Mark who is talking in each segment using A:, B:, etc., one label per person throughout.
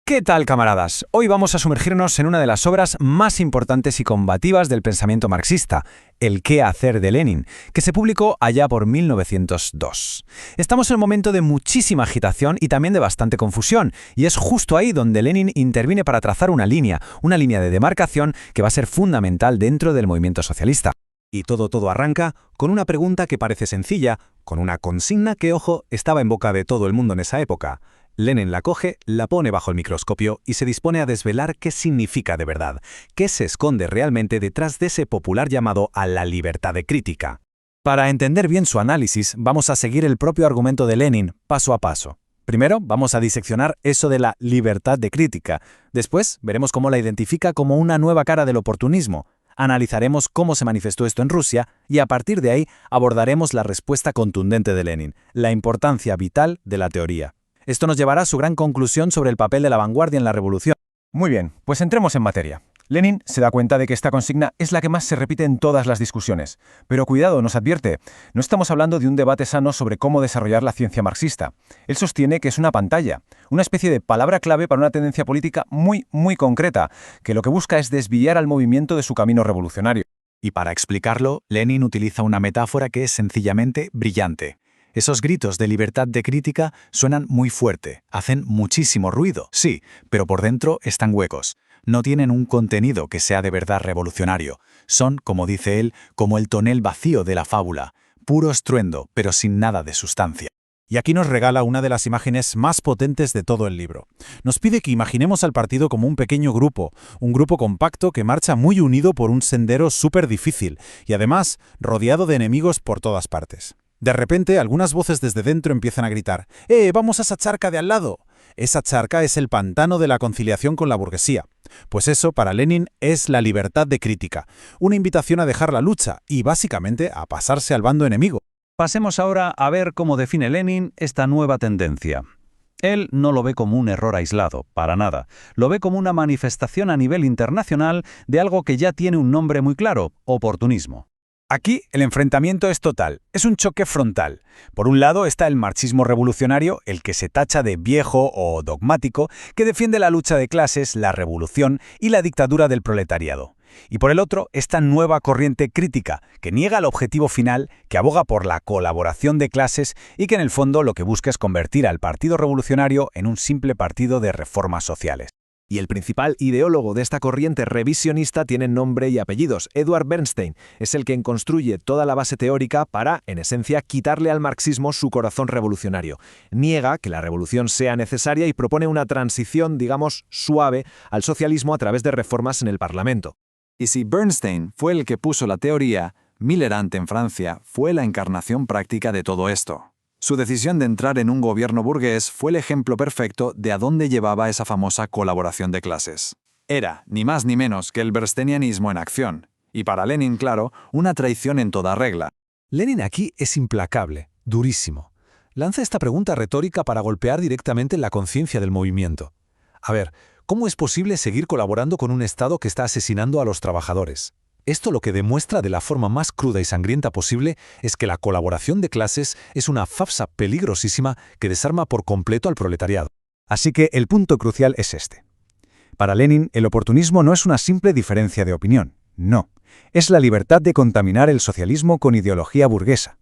A: ¿Qué tal, camaradas? Hoy vamos a sumergirnos en una de las obras más importantes y combativas del pensamiento marxista, El qué hacer de Lenin, que se publicó allá por 1902. Estamos en un momento de muchísima agitación y también de bastante confusión, y es justo ahí donde Lenin interviene para trazar una línea de demarcación que va a ser fundamental dentro del movimiento socialista.
B: Y todo arranca con una pregunta que parece sencilla, con una consigna que, ojo, estaba en boca de todo el mundo en esa época. Lenin la coge, la pone bajo el microscopio y se dispone a desvelar qué significa de verdad, qué se esconde realmente detrás de ese popular llamado a la libertad de crítica. Para entender bien su análisis, vamos a seguir el propio argumento de Lenin, paso a paso. Primero, vamos a diseccionar eso de la libertad de crítica. Después, veremos cómo la identifica como una nueva cara del oportunismo. Analizaremos cómo se manifestó esto en Rusia y a partir de ahí abordaremos la respuesta contundente de Lenin, la importancia vital de la teoría. Esto nos llevará a su gran conclusión sobre el papel de la vanguardia en la revolución.
C: Muy bien, pues entremos en materia. Lenin se da cuenta de que esta consigna es la que más se repite en todas las discusiones. Pero cuidado, nos advierte, no estamos hablando de un debate sano sobre cómo desarrollar la ciencia marxista. Él sostiene que es una pantalla, una especie de palabra clave para una tendencia política muy concreta, que lo que busca es desviar al movimiento de su camino revolucionario.
B: Y para explicarlo, Lenin utiliza una metáfora que es sencillamente brillante. Esos gritos de libertad de crítica suenan muy fuerte, hacen muchísimo ruido, sí, pero por dentro están huecos. No tienen un contenido que sea de verdad revolucionario. Son, como dice él, como el tonel vacío de la fábula, puro estruendo, pero sin nada de sustancia.
D: Y aquí nos regala una de las imágenes más potentes de todo el libro. Nos pide que imaginemos al partido como un pequeño grupo, un grupo compacto que marcha muy unido por un sendero súper difícil y además rodeado de enemigos por todas partes. De repente, algunas voces desde dentro empiezan a gritar: ¡Vamos a esa charca de al lado! Esa charca es el pantano de la conciliación con la burguesía. Pues eso, para Lenin, es la libertad de crítica, una invitación a dejar la lucha y, básicamente, a pasarse al bando enemigo.
A: Pasemos ahora a ver cómo define Lenin esta nueva tendencia. Él no lo ve como un error aislado, para nada. Lo ve como una manifestación a nivel internacional de algo que ya tiene un nombre muy claro: oportunismo.
B: Aquí el enfrentamiento es total, es un choque frontal. Por un lado está el marxismo revolucionario, el que se tacha de viejo o dogmático, que defiende la lucha de clases, la revolución y la dictadura del proletariado. Y por el otro, esta nueva corriente crítica, que niega el objetivo final, que aboga por la colaboración de clases y que en el fondo lo que busca es convertir al Partido Revolucionario en un simple partido de reformas sociales.
E: Y el principal ideólogo de esta corriente revisionista tiene nombre y apellidos. Edward Bernstein es el que construye toda la base teórica para, en esencia, quitarle al marxismo su corazón revolucionario. Niega que la revolución sea necesaria y propone una transición, digamos, suave al socialismo a través de reformas en el Parlamento.
F: Y si Bernstein fue el que puso la teoría, Millerand en Francia fue la encarnación práctica de todo esto. Su decisión de entrar en un gobierno burgués fue el ejemplo perfecto de a dónde llevaba esa famosa colaboración de clases. Era, ni más ni menos, que el bernsteinianismo en acción. Y para Lenin, claro, una traición en toda regla.
B: Lenin aquí es implacable, durísimo. Lanza esta pregunta retórica para golpear directamente en la conciencia del movimiento. A ver, ¿cómo es posible seguir colaborando con un Estado que está asesinando a los trabajadores? Esto lo que demuestra de la forma más cruda y sangrienta posible es que la colaboración de clases es una farsa peligrosísima que desarma por completo al proletariado.
D: Así que el punto crucial es este. Para Lenin, el oportunismo no es una simple diferencia de opinión, no. Es la libertad de contaminar el socialismo con ideología burguesa.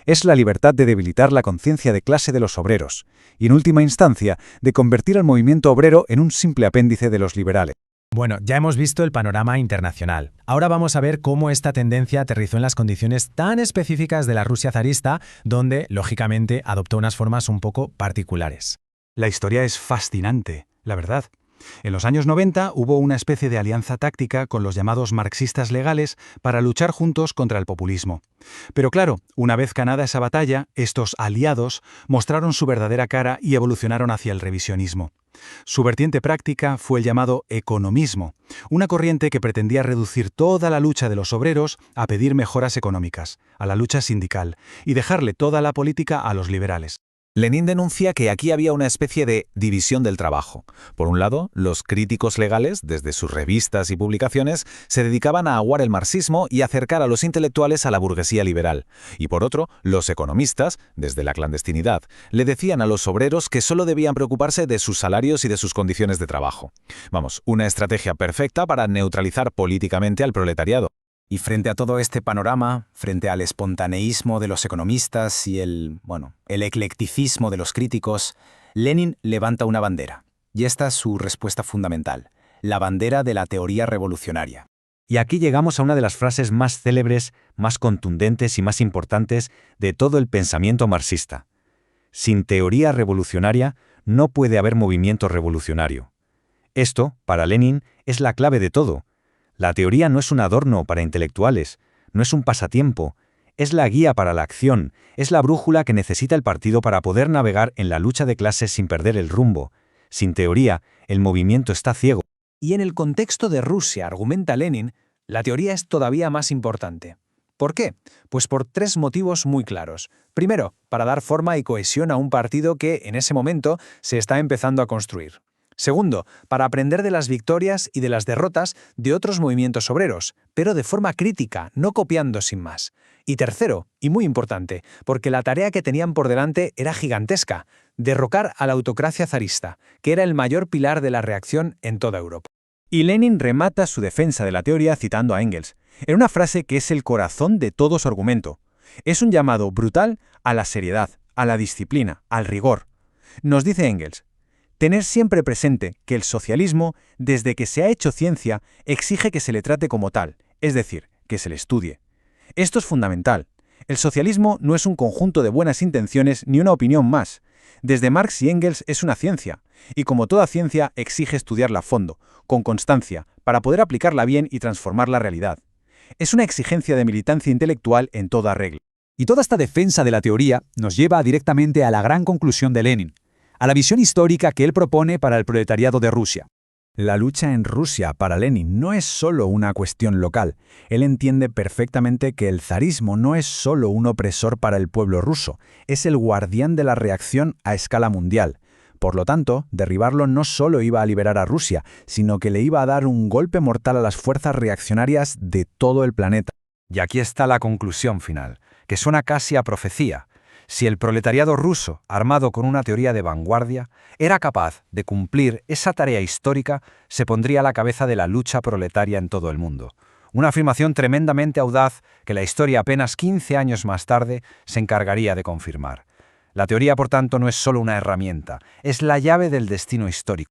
D: Es la libertad de debilitar la conciencia de clase de los obreros y, en última instancia, de convertir al movimiento obrero en un simple apéndice de los liberales.
G: Bueno, ya hemos visto el panorama internacional. Ahora vamos a ver cómo esta tendencia aterrizó en las condiciones tan específicas de la Rusia zarista, donde, lógicamente, adoptó unas formas un poco particulares.
B: La historia es fascinante, la verdad. En los años 90 hubo una especie de alianza táctica con los llamados marxistas legales para luchar juntos contra el populismo. Pero claro, una vez ganada esa batalla, estos aliados mostraron su verdadera cara y evolucionaron hacia el revisionismo. Su vertiente práctica fue el llamado economismo, una corriente que pretendía reducir toda la lucha de los obreros a pedir mejoras económicas, a la lucha sindical, y dejarle toda la política a los liberales. Lenin denuncia que aquí había una especie de división del trabajo. Por un lado, los críticos legales, desde sus revistas y publicaciones, se dedicaban a aguar el marxismo y acercar a los intelectuales a la burguesía liberal. Y por otro, los economistas, desde la clandestinidad, le decían a los obreros que solo debían preocuparse de sus salarios y de sus condiciones de trabajo. Vamos, una estrategia perfecta para neutralizar políticamente al proletariado.
A: Y frente a todo este panorama, frente al espontaneísmo de los economistas y el eclecticismo de los críticos, Lenin levanta una bandera. Y esta es su respuesta fundamental, la bandera de la teoría revolucionaria. Y aquí llegamos a una de las frases más célebres, más contundentes y más importantes de todo el pensamiento marxista. Sin teoría revolucionaria no puede haber movimiento revolucionario. Esto, para Lenin, es la clave de todo. La teoría no es un adorno para intelectuales, no es un pasatiempo, es la guía para la acción, es la brújula que necesita el partido para poder navegar en la lucha de clases sin perder el rumbo. Sin teoría, el movimiento está ciego.
E: Y en el contexto de Rusia, argumenta Lenin, la teoría es todavía más importante. ¿Por qué? Pues por 3 motivos muy claros. Primero, para dar forma y cohesión a un partido que, en ese momento, se está empezando a construir. Segundo, para aprender de las victorias y de las derrotas de otros movimientos obreros, pero de forma crítica, no copiando sin más. Y tercero, y muy importante, porque la tarea que tenían por delante era gigantesca, derrocar a la autocracia zarista, que era el mayor pilar de la reacción en toda Europa.
C: Y Lenin remata su defensa de la teoría citando a Engels, en una frase que es el corazón de todo su argumento. Es un llamado brutal a la seriedad, a la disciplina, al rigor. Nos dice Engels: tener siempre presente que el socialismo, desde que se ha hecho ciencia, exige que se le trate como tal, es decir, que se le estudie. Esto es fundamental. El socialismo no es un conjunto de buenas intenciones ni una opinión más. Desde Marx y Engels es una ciencia, y como toda ciencia exige estudiarla a fondo, con constancia, para poder aplicarla bien y transformar la realidad. Es una exigencia de militancia intelectual en toda regla.
H: Y toda esta defensa de la teoría nos lleva directamente a la gran conclusión de Lenin, a la visión histórica que él propone para el proletariado de Rusia.
A: La lucha en Rusia para Lenin no es solo una cuestión local. Él entiende perfectamente que el zarismo no es solo un opresor para el pueblo ruso, es el guardián de la reacción a escala mundial. Por lo tanto, derribarlo no solo iba a liberar a Rusia, sino que le iba a dar un golpe mortal a las fuerzas reaccionarias de todo el planeta.
I: Y aquí está la conclusión final, que suena casi a profecía. Si el proletariado ruso, armado con una teoría de vanguardia, era capaz de cumplir esa tarea histórica, se pondría a la cabeza de la lucha proletaria en todo el mundo. Una afirmación tremendamente audaz que la historia apenas 15 años más tarde se encargaría de confirmar. La teoría, por tanto, no es solo una herramienta, es la llave del destino histórico.